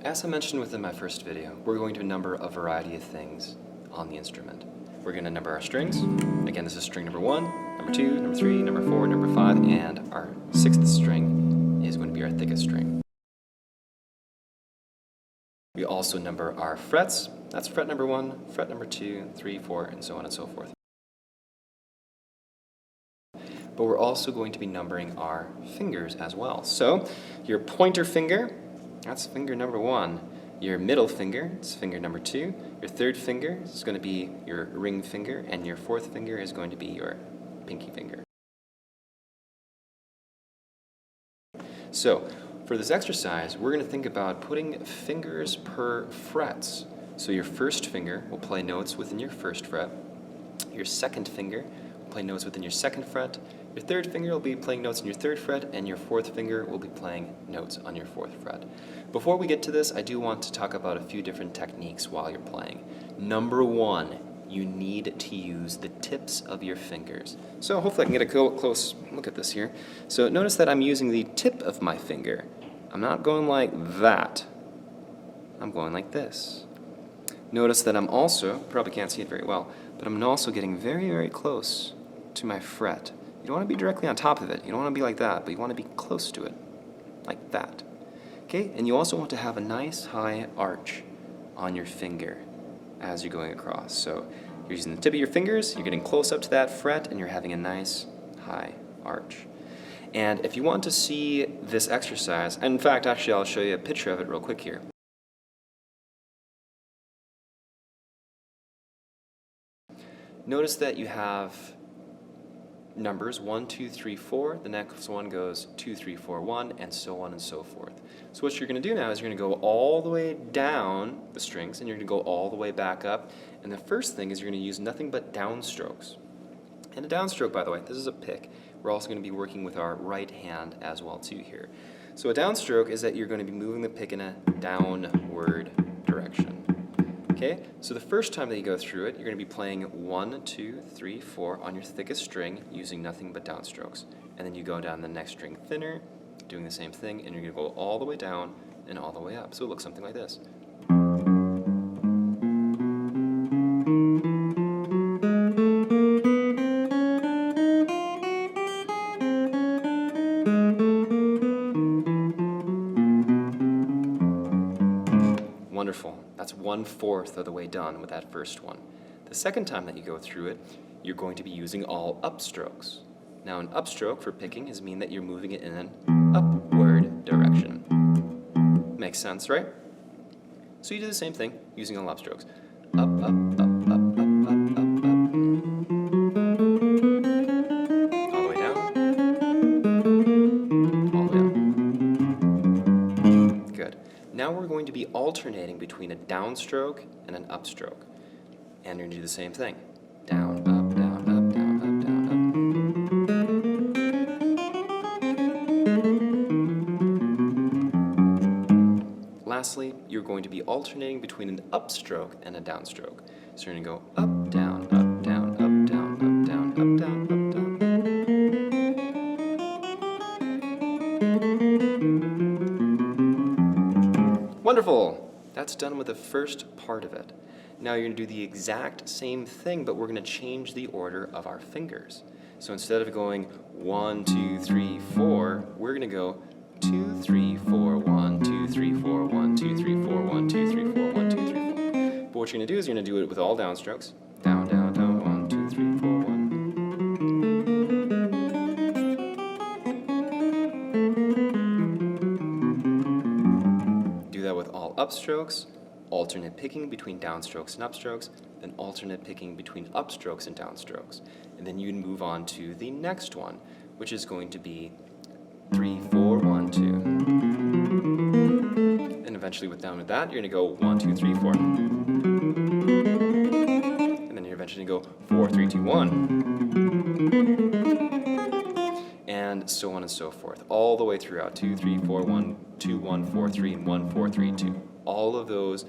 As I mentioned within my first video, we're going to number a variety of things on the instrument. We're going to number our strings. Again, this is string number 1, number 2, number 3, number 4, number 5, and our 6th string is going to be our thickest string. We also number our frets. That's fret number 1, fret number 2, 3, 4, and so on and so forth. But we're also going to be numbering our fingers as well. So your pointer finger, that's finger number 1. Your middle finger is finger number 2. Your third finger is going to be your ring finger, and your fourth finger is going to be your pinky finger. So for this exercise, we're going to think about putting fingers per frets. So your first finger will play notes within your first fret. Your second finger will play notes within your second fret. Your third finger will be playing notes on your third fret, and your fourth finger will be playing notes on your fourth fret. Before we get to this, I do want to talk about a few different techniques while you're playing. Number 1, you need to use the tips of your fingers. So hopefully I can get a close look at this here. So notice that I'm using the tip of my finger. I'm not going like that. I'm going like this. Notice that I'm also, probably can't see it very well, but I'm also getting very, very close to my fret. You don't want to be directly on top of it. You don't want to be like that, but you want to be close to it, like that. Okay, and you also want to have a nice high arch on your finger as you're going across. So you're using the tip of your fingers, you're getting close up to that fret, and you're having a nice high arch. And if you want to see this exercise, and in fact, actually I'll show you a picture of it real quick here. Notice that you have numbers 1, 2, 3, 4. The next one goes 2, 3, 4, 1, and so on and so forth. So what you're going to do now is you're going to go all the way down the strings, and you're going to go all the way back up. And the first thing is you're going to use nothing but downstrokes. And a downstroke, by the way, this is a pick. We're also going to be working with our right hand as well too here. So a downstroke is that you're going to be moving the pick in a downward direction. Okay, so the first time that you go through it, you're going to be playing 1, 2, 3, 4 on your thickest string using nothing but downstrokes. And then you go down the next string thinner, doing the same thing, and you're going to go all the way down and all the way up. So it looks something like this. Wonderful. That's 1/4 of the way done with that first one. The second time that you go through it, you're going to be using all upstrokes. Now an upstroke for picking is mean that you're moving it in an upward direction. Makes sense, right? So you do the same thing using all upstrokes. Up, up, up, up, up, up, up, up. All the way down. All the way up. Good. Now we're going to be alternating between a downstroke and an upstroke. And you're going to do the same thing. Down, up, down, up, down, up, down, up. Lastly, you're going to be alternating between an upstroke and a downstroke. So you're going to go up, down, up, down, up, down, up, down, up, down, up, down. Wonderful! That's done with the first part of it. Now you're going to do the exact same thing, but we're going to change the order of our fingers. So instead of going 1, 2, 3, 4, we're going to go 2, 3, 4, 1, 2, 3, 4, 1, 2, 3, 4, 1, 2, 3, 4, 1, 2, 3, 4. But what you're going to do is you're going to do it with all downstrokes. Down, down, down, 1, 2, 3, 4, 1. Do that with all upstrokes. Alternate picking between downstrokes and upstrokes, then alternate picking between upstrokes and downstrokes. And then you can move on to the next one, which is going to be 3, 4, 1, 2. And eventually with down with that, you're going to go 1, 2, 3, 4. And then you're eventually going to go 4, 3, 2, 1. And so on and so forth, all the way throughout 2, 3, 4, 1, 2, 1, 4, 3, and 1, 4, 3, 2. All of those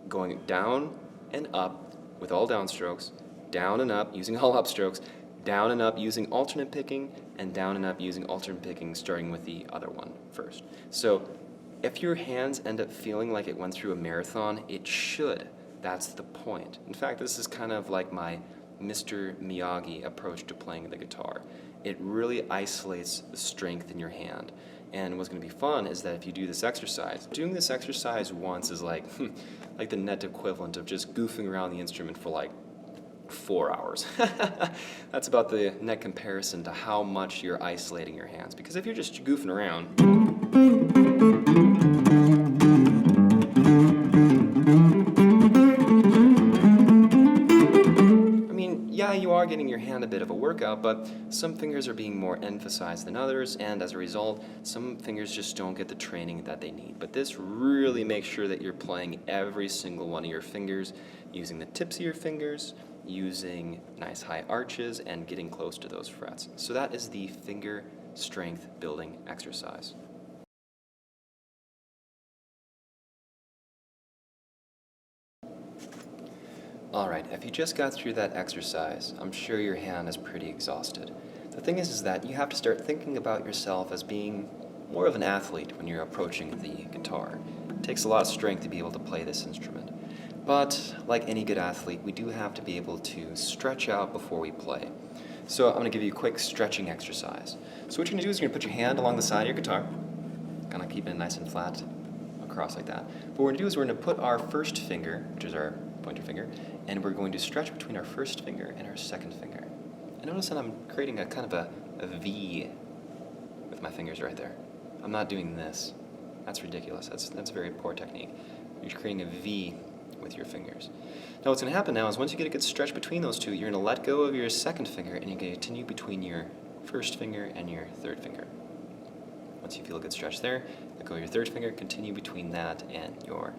going down and up with all downstrokes, down and up using all upstrokes, down and up using alternate picking, and down and up using alternate picking starting with the other one first. So if your hands end up feeling like it went through a marathon, it should. That's the point. In fact, this is kind of like my Mr. Miyagi approach to playing the guitar. It really isolates the strength in your hand. And what's going to be fun is that if you do this exercise, doing this exercise once is like, like the net equivalent of just goofing around the instrument for like 4 hours. That's about the net comparison to how much you're isolating your hands. Because if you're just goofing around, yeah, you are getting your hand a bit of a workout, but some fingers are being more emphasized than others, and as a result, some fingers just don't get the training that they need. But this really makes sure that you're playing every single one of your fingers, using the tips of your fingers, using nice high arches, and getting close to those frets. So that is the finger strength building exercise. Alright, if you just got through that exercise, I'm sure your hand is pretty exhausted. The thing is that you have to start thinking about yourself as being more of an athlete when you're approaching the guitar. It takes a lot of strength to be able to play this instrument. But, like any good athlete, we do have to be able to stretch out before we play. So I'm going to give you a quick stretching exercise. So what you're going to do is you're going to put your hand along the side of your guitar, kind of keep it nice and flat across like that. What we're going to do is we're going to put our first finger, which is our pointer finger, and we're going to stretch between our first finger and our second finger. And notice that I'm creating a kind of a V with my fingers right there. I'm not doing this. That's ridiculous. That's a very poor technique. You're creating a V with your fingers. Now what's going to happen now is once you get a good stretch between those two, you're going to let go of your second finger and you're going to continue between your first finger and your third finger. Once you feel a good stretch there, let go of your third finger, continue between that and your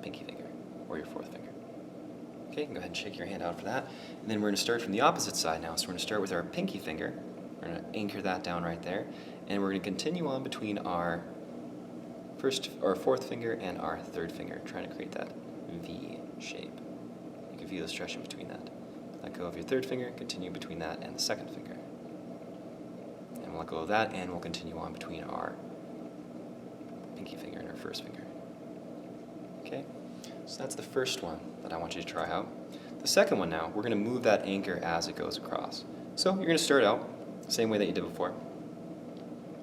pinky finger or your fourth finger. Okay, go ahead and shake your hand out for that. And then we're going to start from the opposite side now. So we're going to start with our pinky finger. We're going to anchor that down right there. And we're going to continue on between our fourth finger and our third finger, trying to create that V shape. You can feel the stretch in between that. Let go of your third finger, continue between that and the second finger. And we'll let go of that and we'll continue on between our pinky finger and our first finger. Okay? So that's the first one that I want you to try out. The second one now, we're going to move that anchor as it goes across. So you're going to start out the same way that you did before.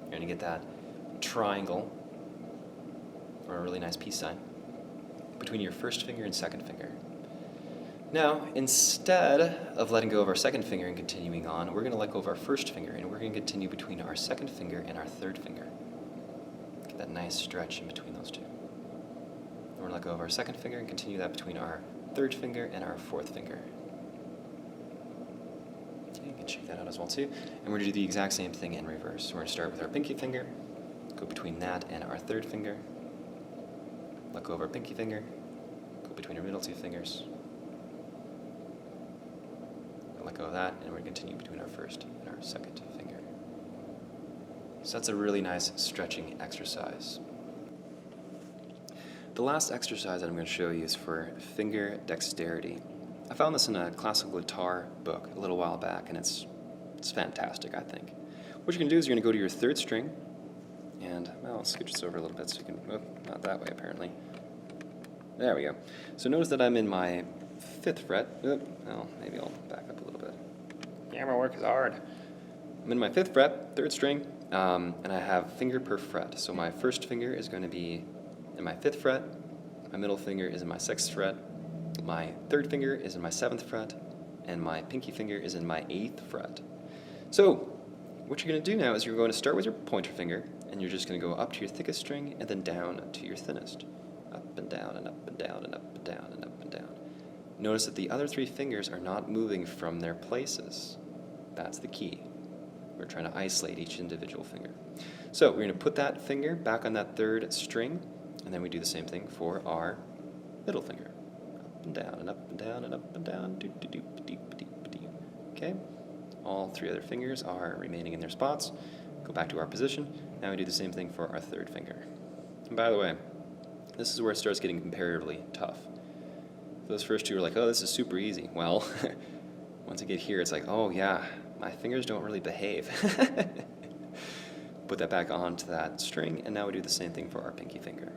You're going to get that triangle, or a really nice peace sign, between your first finger and second finger. Now, instead of letting go of our second finger and continuing on, we're going to let go of our first finger, and we're going to continue between our second finger and our third finger. Get that nice stretch in between those two. We're going to let go of our second finger and continue that between our third finger and our fourth finger. Okay, you can shake that out as well too. And we're going to do the exact same thing in reverse. So we're going to start with our pinky finger, go between that and our third finger, let go of our pinky finger, go between our middle two fingers, let go of that, and we're going to continue between our first and our second finger. So that's a really nice stretching exercise. The last exercise that I'm going to show you is for finger dexterity. I found this in a classical guitar book a little while back, and it's fantastic, I think. What you're going to do is you're going to go to your third string, and, well, I'll scooch this over a little bit so you can, oh, not that way apparently. There we go. So notice that I'm in my 5th fret. Oh, well, maybe I'll back up a little bit. Yeah, my work is hard. I'm in my 5th fret, 3rd string, and I have finger per fret. So my first finger is going to be in my 5th fret, my middle finger is in my 6th fret, my third finger is in my 7th fret, and my pinky finger is in my 8th fret. So what you're going to do now is you're going to start with your pointer finger, and you're just going to go up to your thickest string and then down to your thinnest. Up and down and up and down and up and down and up and down. Notice that the other 3 fingers are not moving from their places. That's the key. We're trying to isolate each individual finger. So we're going to put that finger back on that 3rd string, and then we do the same thing for our middle finger. Up and down and up and down and up and down. Okay? All 3 other fingers are remaining in their spots. Go back to our position. Now we do the same thing for our 3rd finger. And by the way, this is where it starts getting comparatively tough. Those first 2 are like, oh, this is super easy. Well, once you get here, it's like, oh yeah, my fingers don't really behave. Put that back onto that string, and now we do the same thing for our pinky finger.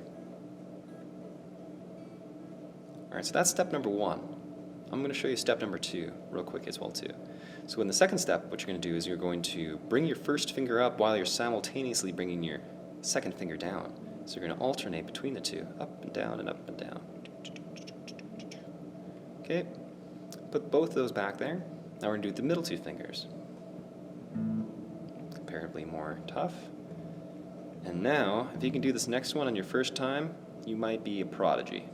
All right, so that's step number 1. I'm going to show you step number 2 real quick as well too. So in the second step, what you're going to do is you're going to bring your first finger up while you're simultaneously bringing your second finger down. So you're going to alternate between the two, up and down and up and down. Okay, put both of those back there. Now we're going to do the middle 2 fingers. Comparatively more tough. And now, if you can do this next one on your first time, you might be a prodigy.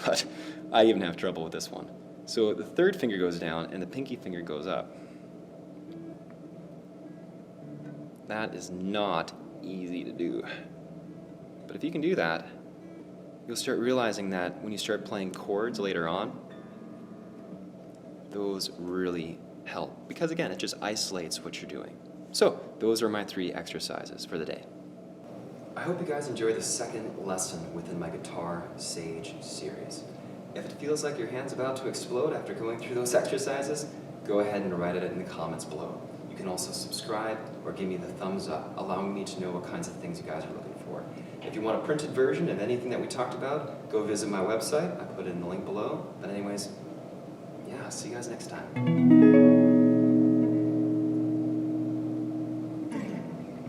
But I even have trouble with this one. So the third finger goes down and the pinky finger goes up. That is not easy to do. But if you can do that, you'll start realizing that when you start playing chords later on, those really help. Because again, it just isolates what you're doing. So those are my 3 exercises for the day. I hope you guys enjoyed the second lesson within my Guitar Sage series. If it feels like your hand's about to explode after going through those exercises, go ahead and write it in the comments below. You can also subscribe or give me the thumbs up, allowing me to know what kinds of things you guys are looking for. If you want a printed version of anything that we talked about, go visit my website. I put it in the link below. But anyways, yeah, see you guys next time.